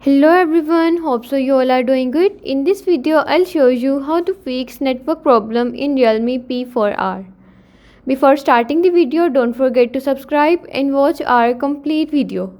Hello everyone, hope so you all are doing good. In this video I'll show you how to fix network problem in Realme P4R. Before starting the video, don't forget to subscribe and watch our complete video.